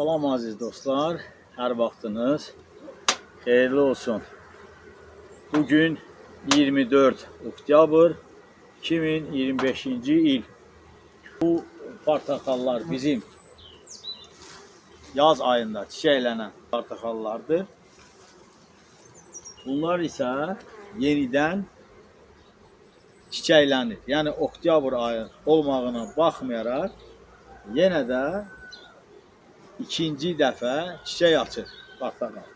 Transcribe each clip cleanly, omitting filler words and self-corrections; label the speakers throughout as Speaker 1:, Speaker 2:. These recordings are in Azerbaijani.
Speaker 1: Salam aziz dostlar, hər vaxtınız xeyirli olsun. Bugün 24 oktyabr 2025-ci il. Bu portakallar bizim yaz ayında çiçəklənən portakallardır. Bunlar isə yenidən çiçəklənir. Yəni oktyabr ayı olmağına baxmayaraq yenə də ikinci dəfə çiçək açır portakal.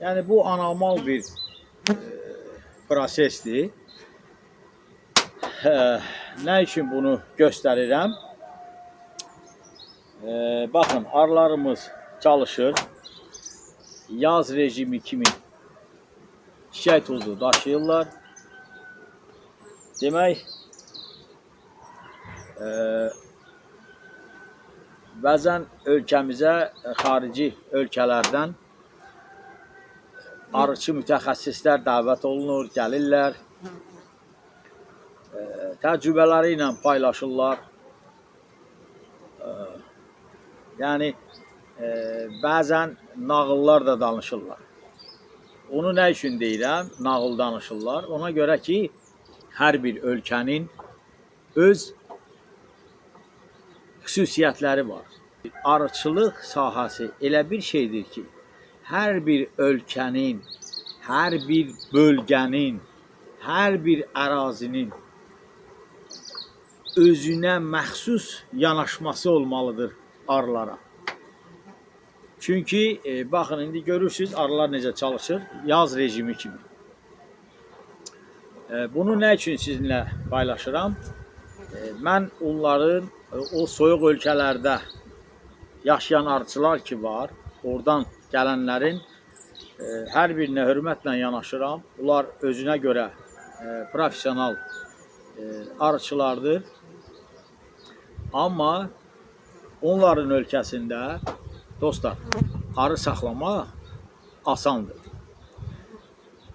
Speaker 1: Yəni bu anormal bir prosesdir. Nə üçün bunu göstərirəm? Baxın, arılarımız çalışır. Yaz rejimi kimi çiçək tozu daşıyırlar. Demək, bəzən ölkəmizə xarici ölkələrdən arıçı mütəxəssislər dəvət olunur, gəlirlər. Təcrübələri ilə paylaşırlar. Yəni, bəzən nağıllar da danışırlar. Onu nə üçün deyirəm? Nağıl danışırlar. Ona görə ki, hər bir ölkənin öz xüsusiyyətləri var. Arıçılıq sahəsi elə bir şeydir ki, hər bir ölkənin, hər bir bölgənin, hər bir ərazinin özünə məxsus yanaşması olmalıdır arılara. Çünki baxın, indi görürsünüz arılar necə çalışır, yaz rejimi kimi. Bunu nə üçün sizinlə paylaşıram? Mən onların o soyuq ölkələrdə yaşayan arıçılar ki var, oradan gələnlərin hər birinə hörmətlə yanaşıram. Bunlar özünə görə profesional arıçılardır. Amma onların ölkəsində dostlar, arı saxlamaq asandır.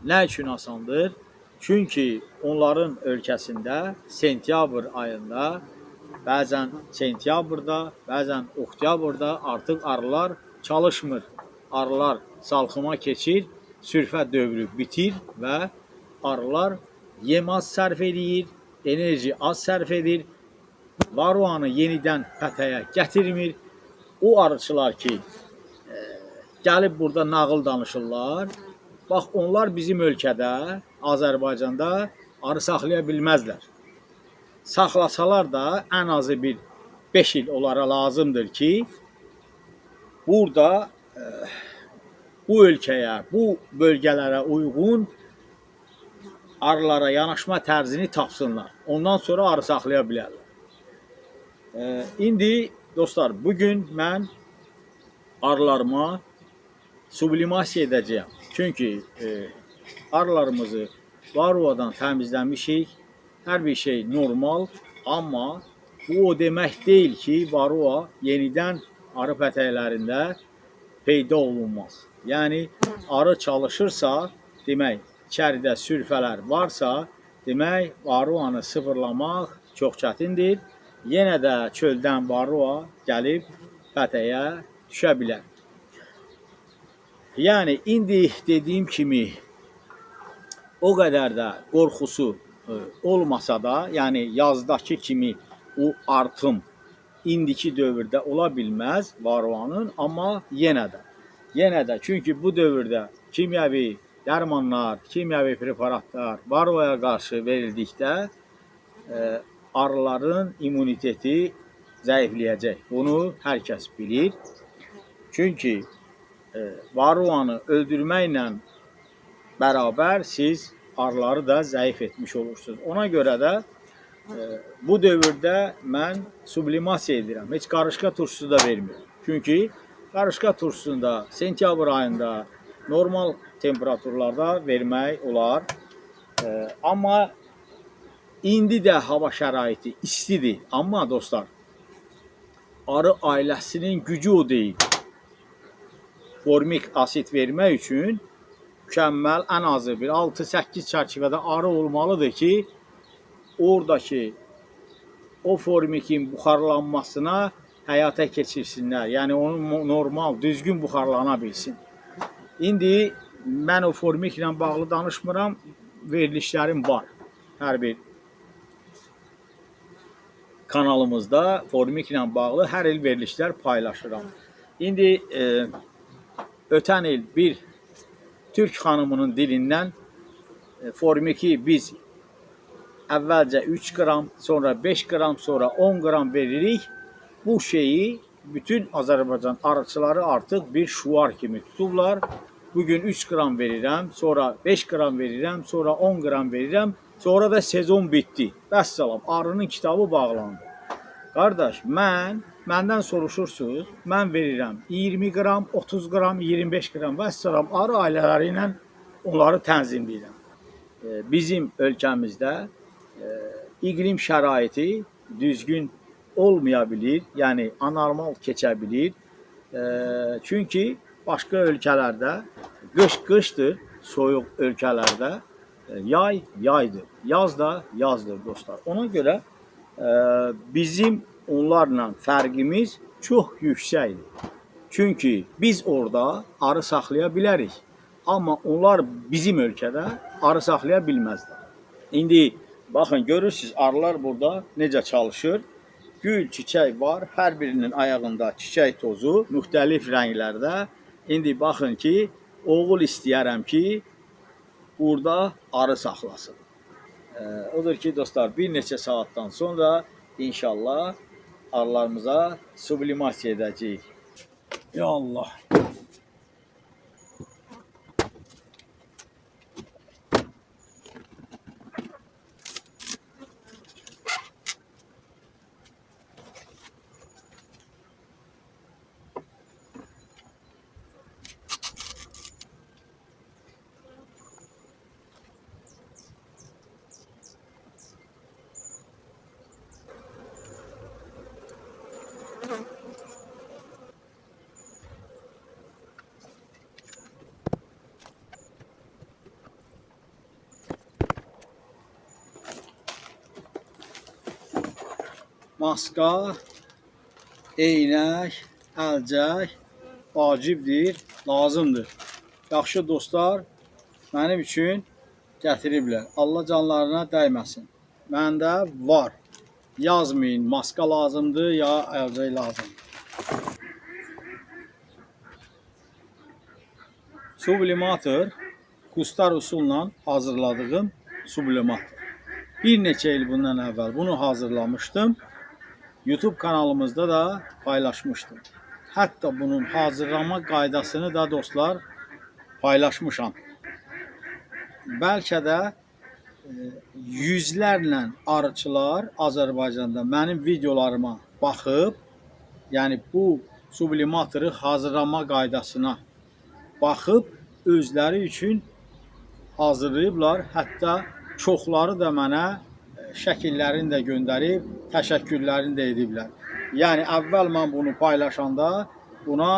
Speaker 1: Nə üçün asandır? Çünki onların ölkəsində sentyabr ayında, bəzən sentyabrda, bəzən oktyabrda artıq arılar çalışmır. Arılar salxıma keçir, sürfə dövrü bitir və arılar yem az sərf edir, enerji az sərf edir, varroanı yenidən pətəyə gətirmir. O arıçılar ki, gəlib burada nağıl danışırlar, bax onlar bizim ölkədə, Azərbaycanda arı saxlaya bilməzlər. Saxlasalar da ən azı bir 5 il onlara lazımdır ki, burada bu ölkəyə, bu bölgələrə uyğun arılara yanaşma tərzini tapsınlar. Ondan sonra arı saxlaya bilərlər. İndi dostlar, bugün mən arılarıma sublimasiya edəcəyəm. Çünki arılarımızı varroadan təmizləmişik. Hər bir şey normal. Amma bu o demək deyil ki, varroa yenidən arı pətəklərində peyda olunmaz. Yəni, arı çalışırsa, demək, içəridə sürfələr varsa, demək, varroanı sıfırlamaq çox çətindir. Yenə də çöldən varroa gəlib pətəyə düşə bilər. Yəni, indi dediyim kimi, o qədər də qorxusu olmasa da, yəni yazdakı kimi o artım indiki dövrdə ola bilməz varroanın, amma yenə də, çünki bu dövrdə kimyəvi dərmanlar, kimyəvi preparatlar varroaya qarşı verildikdə arıların immuniteti zəifləyəcək. Bunu hər kəs bilir. Çünki varroanı öldürməklə bərabər siz arıları da zəif etmiş olursunuz. Ona görə də bu dövrdə mən sublimasiya edirəm. Heç qarışqa turşusu da vermirəm. Çünki qarışqa turşusunu da sentyabr ayında normal temperaturlarda vermək olar. Amma indi də hava şəraiti istidir. Amma dostlar, arı ailəsinin gücü o deyil. Formik asid vermək üçün mükəmməl ən azı bir 6-8 çərçivədə arı olmalıdır ki, oradakı o formikin buxarlanmasına həyata keçirsinlər. Yəni onu normal, düzgün buxarlana bilsin. İndi mən o formik ilə bağlı danışmıram, verilişlərim var. Hər bir kanalımızda formik ilə bağlı hər il verilişlər paylaşıram. İndi ötən il bir Türk xanımının dilindən formiki biz əvvəlcə 3 qram, sonra 5 qram, sonra 10 qram veririk. Bu şeyi bütün Azərbaycan arıçıları artıq bir şuar kimi tutublar. Bugün 3 qram verirəm, sonra 5 qram verirəm, sonra 10 qram verirəm. Sonra da sezon bitdi. Vəssalam, arının kitabı bağlandı. Qardaş, məndən soruşursunuz, mən verirəm 20 qram, 30 qram, 25 qram vəssalam, arı ailələri ilə onları tənzimləyirəm. Bizim ölkəmizdə iqlim şəraiti düzgün olmaya bilir, yəni anormal keçə bilir. Çünki başqa ölkələrdə qış qışdır, soyuq ölkələrdə yay yaydır, yaz da yazdır dostlar. Ona görə bizim onlarla fərqimiz çox yüksəkdir. Çünki biz orada arı saxlaya bilərik. Amma onlar bizim ölkədə arı saxlaya bilməzlər. İndi baxın, görürsünüz arılar burada necə çalışır. Gül, çiçək var. Hər birinin ayağında çiçək tozu müxtəlif rənglərdə. İndi baxın ki, oğul istəyərəm ki, burada arı saxlasın. Odur ki, dostlar, bir neçə saatdan sonra inşallah arılarımıza sublimasiya edəcəyik. Ya Allah! Maska, eynək, əlcək vacibdir, lazımdır. Yaxşı dostlar, mənim üçün gətiriblər. Allah canlarına dəyməsin. Məndə var. Yazmayın, maska lazımdır ya əlcək lazımdır. Sublimator, Qustar usulla hazırladığım sublimator. Bir neçə il bundan əvvəl bunu hazırlamışdım. YouTube kanalımızda da paylaşmışdım. Hətta bunun hazırlama qaydasını da dostlar paylaşmışam. Bəlkə də yüzlərlə arıçılar Azərbaycanda mənim videolarıma baxıb, yəni bu sublimatoru hazırlama qaydasına baxıb özləri üçün hazırlayıblar. Hətta çoxları da mənə şəkillərini də göndərib, təşəkkürlərini də ediblər. Yəni əvvəl mən bunu paylaşanda buna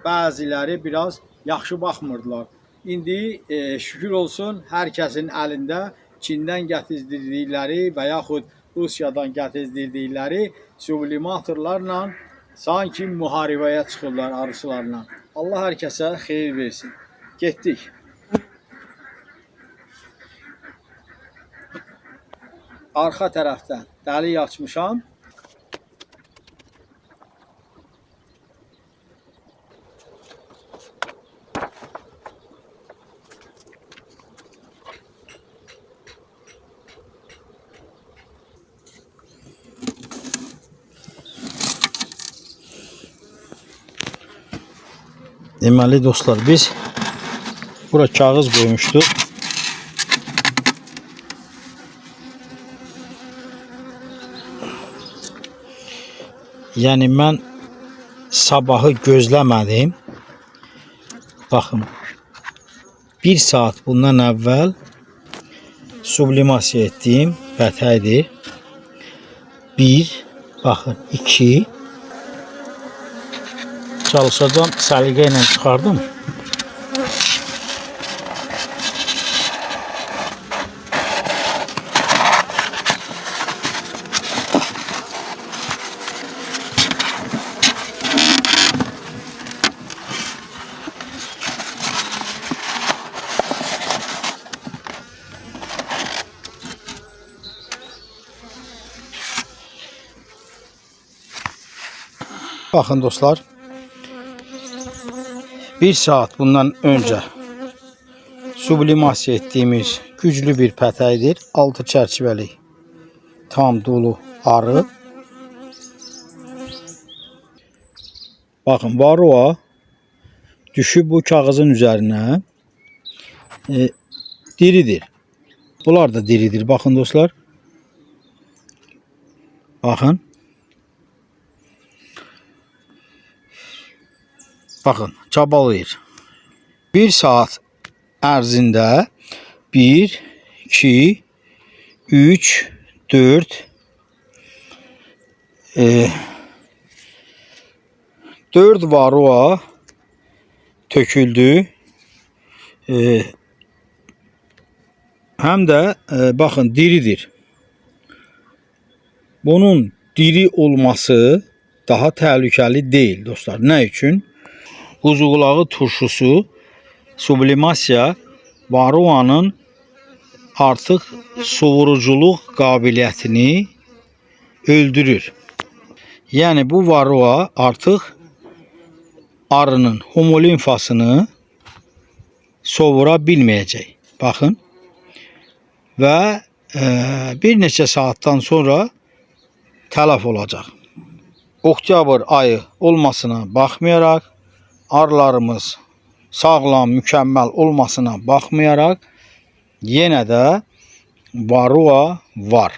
Speaker 1: bəziləri biraz yaxşı baxmırdılar. İndi şükür olsun, hər kəsin əlində Çindən gətizdirdikləri və yaxud Rusiyadan gətizdirdikləri sublimatorlarla sanki müharibəyə çıxırlar arıçılarla. Allah hər kəsə xeyir versin. Getdik. Arxa tərəfdən dəlik açmışam. Deməli dostlar, biz bura kağız qoymuşduq. Yəni mən sabahı gözləmədim. Baxın, 1 saat bundan əvvəl sublimasiya etdim, bətəkdir. 1, baxın, 2. Çalışacağım, səliqə ilə çıxardım.
Speaker 2: Bakın dostlar, bir saat bundan önce sublimasiya ettiğimiz güclü bir pətəkdir. Altı çərçivəli tam dolu arı. Bakın varroa düşüb bu kağızın üzerine diridir. Bunlar da diridir. Bakın dostlar. Bakın. Bakın çabalayır. Bir saat ərzində 1, 2, 3, 4 4 varroa töküldü. Hem de bakın diridir. Bunun diri olması daha təhlükəli değil dostlar. Ne için? Quzuqulağı turşusu sublimasiya varroanın artıq sovuruculuq qabiliyyətini öldürür. Yani bu varroa artıq arının homolimfasını sovura bilməyəcək. Bakın. Ve bir neçə saattan sonra tələf olacaq. Oktyabr ayı olmasına baxmayaraq, arılarımız sağlam, mükemmel olmasına baxmayaraq, yenə də varroa var.